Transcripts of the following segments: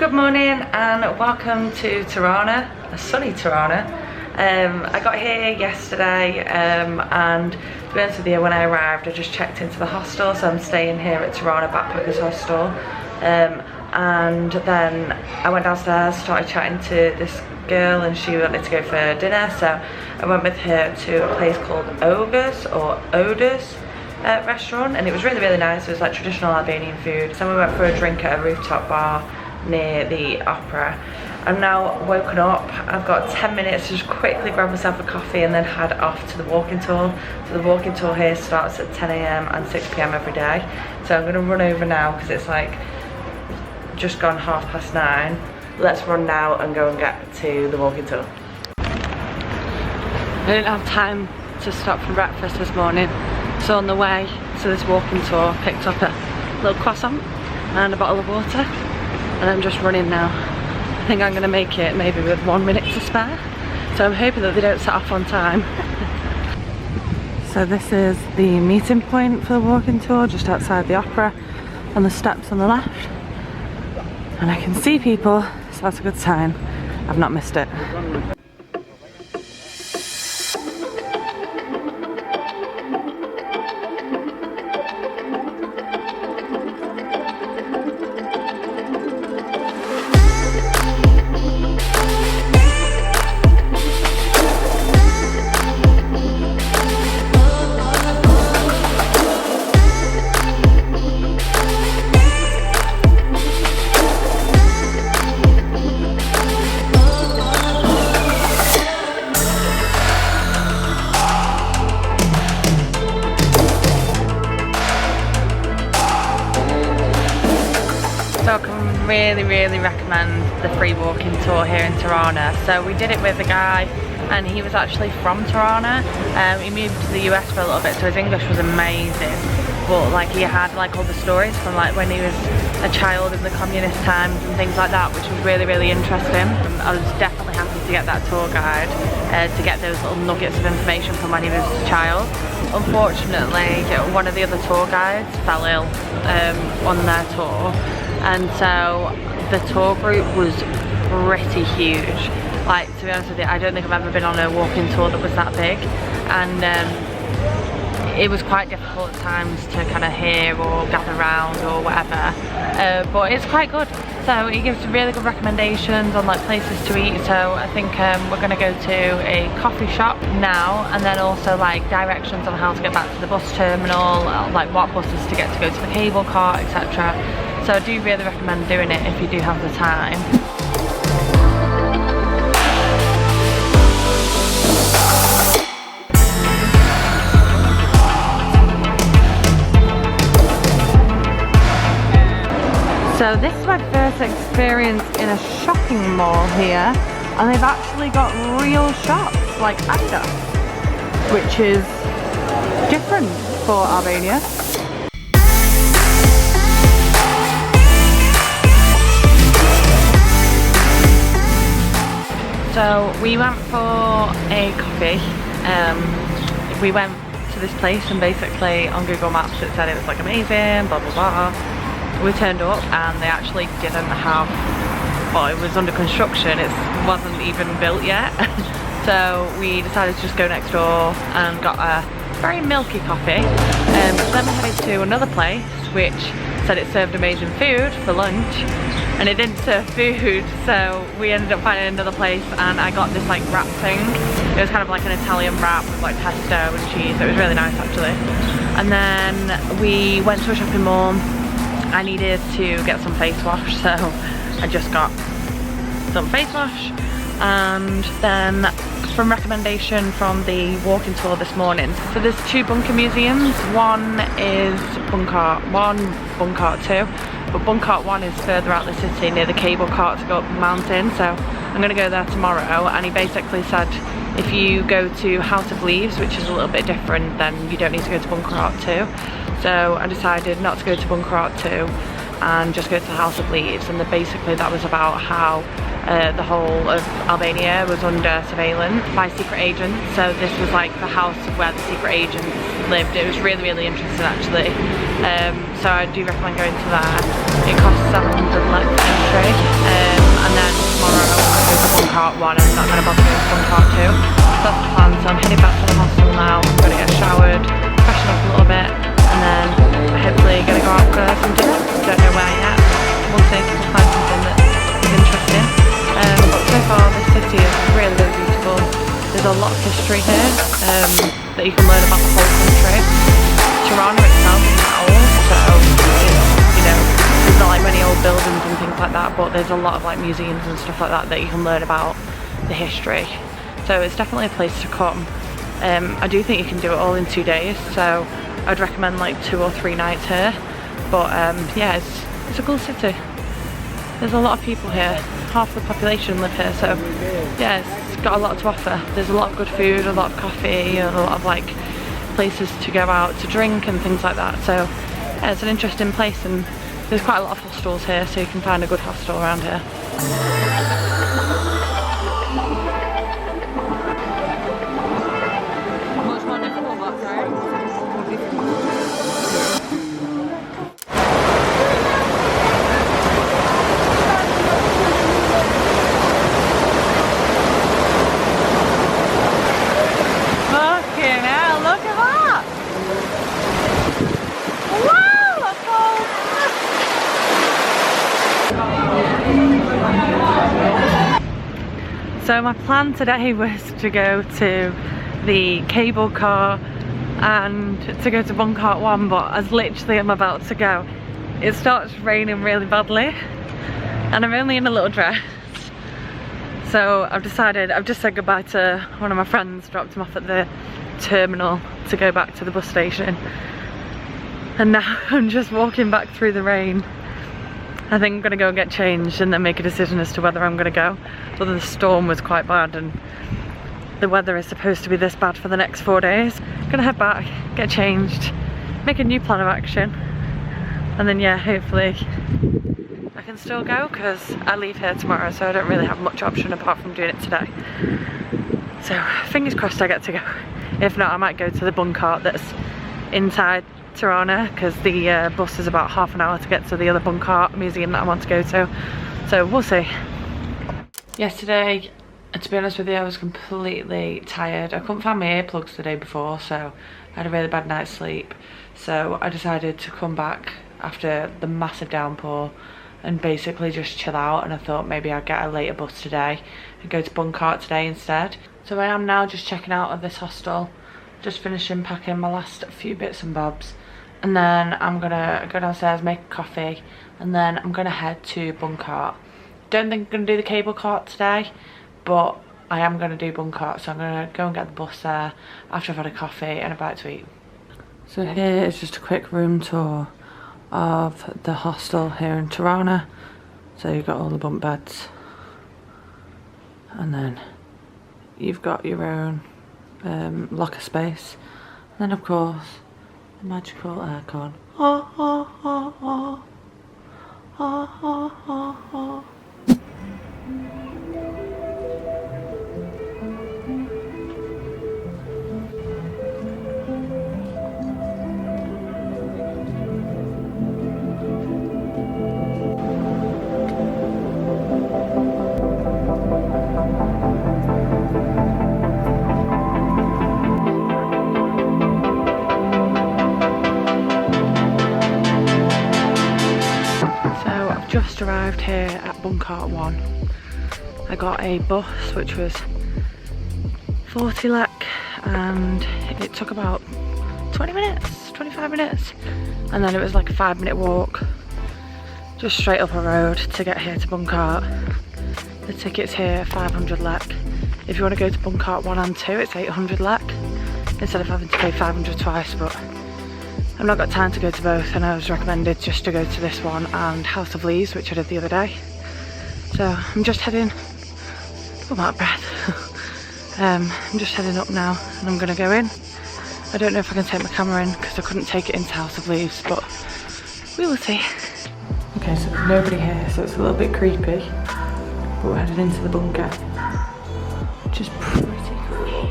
Good morning and welcome to Tirana, a sunny Tirana. I got here yesterday and to be honest with you, when I arrived I just checked into the hostel, so I'm staying here at Tirana Backpackers Hostel. And then I went downstairs, started chatting to this girl and she wanted to go for dinner, so I went with her to a place called Odus restaurant, and it was really nice. It was like traditional Albanian food. So we went for a drink at a rooftop bar near the opera. I'm now woken up. I've got 10 minutes to just quickly grab myself a coffee and then head off to the walking tour. So the walking tour here starts at 10 AM and 6 PM every day. So I'm gonna run over now because it's like just gone 9:30. Let's run now and go and get to the walking tour. I didn't have time to stop for breakfast this morning. So on the way to this walking tour, picked up a little croissant and a bottle of water, and I'm just running now. I think I'm gonna make it maybe with 1 minute to spare. So I'm hoping that they don't set off on time. So this is the meeting point for the walking tour, just outside the opera, on the steps on the left. And I can see people, so that's a good sign. I've not missed it. So I can really recommend the free walking tour here in Tirana. So we did it with a guy and he was actually from Tirana. He moved to the US for a little bit, so his English was amazing. But like he had like all the stories from like when he was a child in the communist times and things like that, which was really interesting. I was definitely happy to get that tour guide to get those little nuggets of information from when he was a child. Unfortunately, one of the other tour guides fell ill on their tour. And so the tour group was pretty huge. Like, to be honest with you, I don't think I've ever been on a walking tour that was that big. And it was quite difficult at times to kind of hear or gather around or whatever. But it's quite good. So he gives really good recommendations on like places to eat. So I think we're gonna go to a coffee shop now, and then also like directions on how to get back to the bus terminal, like what buses to get to go to the cable car, etc. So I do really recommend doing it if you do have the time. So this is my first experience in a shopping mall here, and they've actually got real shops like Adidas, which is different for Albania. So we went for a coffee. We went to this place and basically on Google Maps it said it was like amazing, blah blah blah. We turned up and they actually didn't have, well, it was under construction, it wasn't even built yet. So we decided to just go next door and got a very milky coffee. Then we headed to another place which said it served amazing food for lunch, and it didn't serve food, so we ended up finding another place and I got this like wrap thing. It was kind of like an Italian wrap with like pesto and cheese. It was really nice actually. And then we went to a shopping mall. I needed to get some face wash, so I just got some face wash. And then from recommendation from the walking tour this morning, so there's two bunker museums. One is Bunk'Art 1, Bunk'Art 2, but Bunk'Art 1 is further out the city near the cable car to go up the mountain, so I'm going to go there tomorrow. And he basically said if you go to House of Leaves, which is a little bit different, then you don't need to go to Bunk'Art 2. So I decided not to go to Bunk'Art 2 and just go to House of Leaves, and basically that was about how the whole of Albania was under surveillance by secret agents. So this was like the house where the secret agents lived. It was really interesting actually. So I do recommend going to that. It costs 700 lek entry. not going to bother doing Bunk'Art too. So that's the plan. So I'm heading back to the hostel now. I'm going to get showered, freshen up a little bit, and then hopefully going to go out for some dinner. Don't know where yet. We'll see if we can find something that is interesting. But so far this city is really, really beautiful. There's a lot of history here that you can learn about the whole country. Tirana itself isn't that old, so you know, there's not like many old buildings and things like that, but there's a lot of like museums and stuff like that that you can learn about the history. So it's definitely a place to come. I do think you can do it all in 2 days, so I'd recommend like 2 or 3 nights here. But yeah, it's a cool city. There's a lot of people here. Half the population live here, so yeah, it's got a lot to offer. There's a lot of good food, a lot of coffee, and a lot of like places to go out to drink and things like that. So yeah, it's an interesting place, and there's quite a lot of hostels here, so you can find a good hostel around here. So my plan today was to go to the cable car and to go to Bunk'Art 1, but as literally I'm about to go, it starts raining really badly and I'm only in a little dress. So I've just said goodbye to one of my friends, dropped him off at the terminal to go back to the bus station. And now I'm just walking back through the rain. I think I'm gonna go and get changed and then make a decision as to whether I'm gonna go. But the storm was quite bad and the weather is supposed to be this bad for the next 4 days. Gonna head back, get changed, make a new plan of action, and then yeah, hopefully I can still go because I leave here tomorrow, so I don't really have much option apart from doing it today. So fingers crossed I get to go. If not, I might go to the Bunk'Art that's inside Tirana, because the bus is about half an hour to get to the other Bunk'Art museum that I want to go to. So we'll see. Yesterday, to be honest with you, I was completely tired. I couldn't find my earplugs the day before, so I had a really bad night's sleep. So I decided to come back after the massive downpour and basically just chill out, and I thought maybe I'd get a later bus today and go to Bunk'Art today instead. So I am now just checking out of this hostel, just finishing packing my last few bits and bobs, and then I'm gonna go downstairs, make a coffee, and then I'm gonna head to Bunk'Art. Don't think I'm gonna do the cable cart today, but I am gonna do Bunk'Art, so I'm gonna go and get the bus there after I've had a coffee and a bite to eat. So here is just a quick room tour of the hostel here in Tirana. So you've got all the bunk beds, and then you've got your own locker space, and then of course the magical aircon. Oh, oh, oh, oh. Oh, oh, oh, oh. Just arrived here at Bunk'Art 1. I got a bus which was 40 lek and it took about 20 minutes, 25 minutes, and then it was like a 5-minute walk just straight up a road to get here to Bunk'Art. The ticket's here 500 lek. If you want to go to Bunk'Art 1 and 2, it's 800 lek instead of having to pay 500 twice, but I've not got time to go to both, and I was recommended just to go to this one and House of Leaves, which I did the other day. So I'm just heading, oh, I'm out of breath. I'm just heading up now and I'm gonna go in. I don't know if I can take my camera in because I couldn't take it into House of Leaves, but we will see. Okay, so there's nobody here, so it's a little bit creepy, but we're heading into the bunker, which is pretty cool.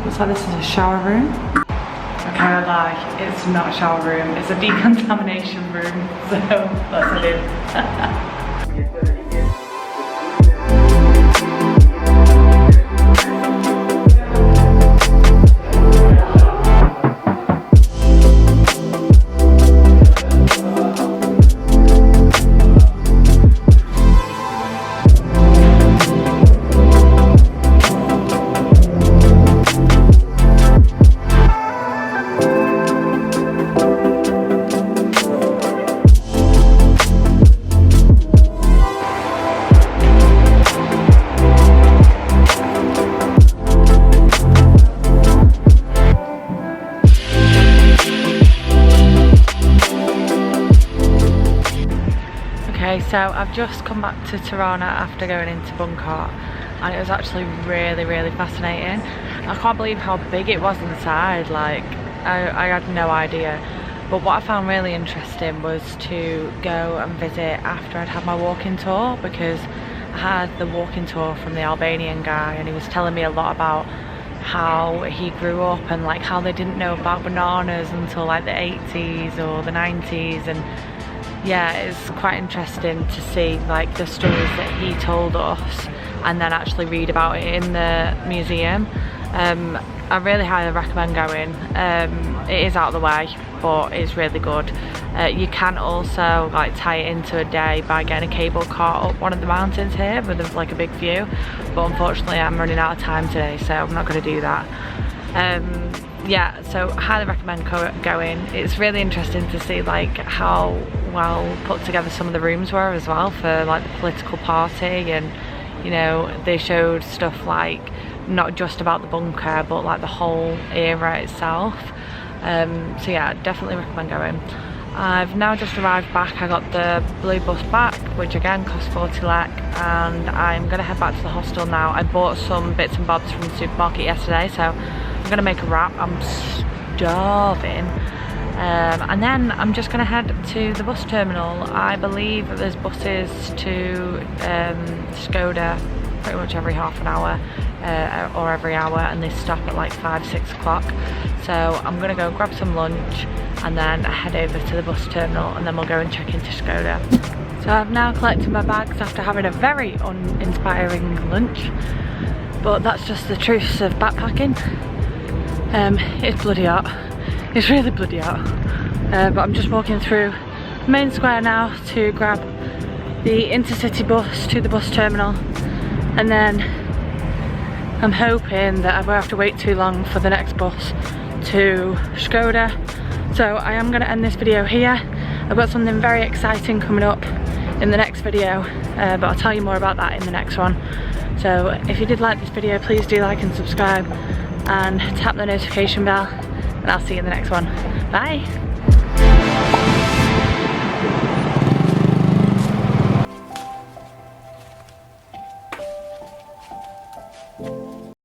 Looks like this is a shower room. I can't lie, it's not a shower room, it's a decontamination room, so let's head in. Okay, so I've just come back to Tirana after going into Bunk'Art, and it was actually really fascinating. I can't believe how big it was inside. Like, I had no idea. But what I found really interesting was to go and visit after I'd had my walking tour, because I had the walking tour from the Albanian guy, and he was telling me a lot about how he grew up and like how they didn't know about bananas until like the 80s or the 90s. And yeah, it's quite interesting to see like the stories that he told us and then actually read about it in the museum. I really highly recommend going. It is out of the way, but it's really good. You can also like tie it into a day by getting a cable car up one of the mountains here with like a big view, but unfortunately I'm running out of time today, so I'm not going to do that. Yeah, so highly recommend going. It's really interesting to see like how well put together some of the rooms were as well for like the political party, and you know, they showed stuff like not just about the bunker but like the whole era itself. So yeah, definitely recommend going. I've now just arrived back. I got the blue bus back, which again cost 40 lek, and I'm going to head back to the hostel now. I bought some bits and bobs from the supermarket yesterday, so I'm going to make a wrap. I'm starving. And then I'm just going to head to the bus terminal. I believe there's buses to Skoda pretty much every half an hour or every hour, and they stop at like 5-6 o'clock. So I'm going to go grab some lunch and then head over to the bus terminal, and then we'll go and check into Skoda. So I've now collected my bags after having a very uninspiring lunch, but that's just the truth of backpacking. It's bloody hot. It's really bloody hot. But I'm just walking through the main square now to grab the intercity bus to the bus terminal, and then I'm hoping that I won't have to wait too long for the next bus to Skoda. So I am going to end this video here. I've got something very exciting coming up in the next video, but I'll tell you more about that in the next one. So if you did like this video, please do like and subscribe and tap the notification bell, and I'll see you in the next one. Bye!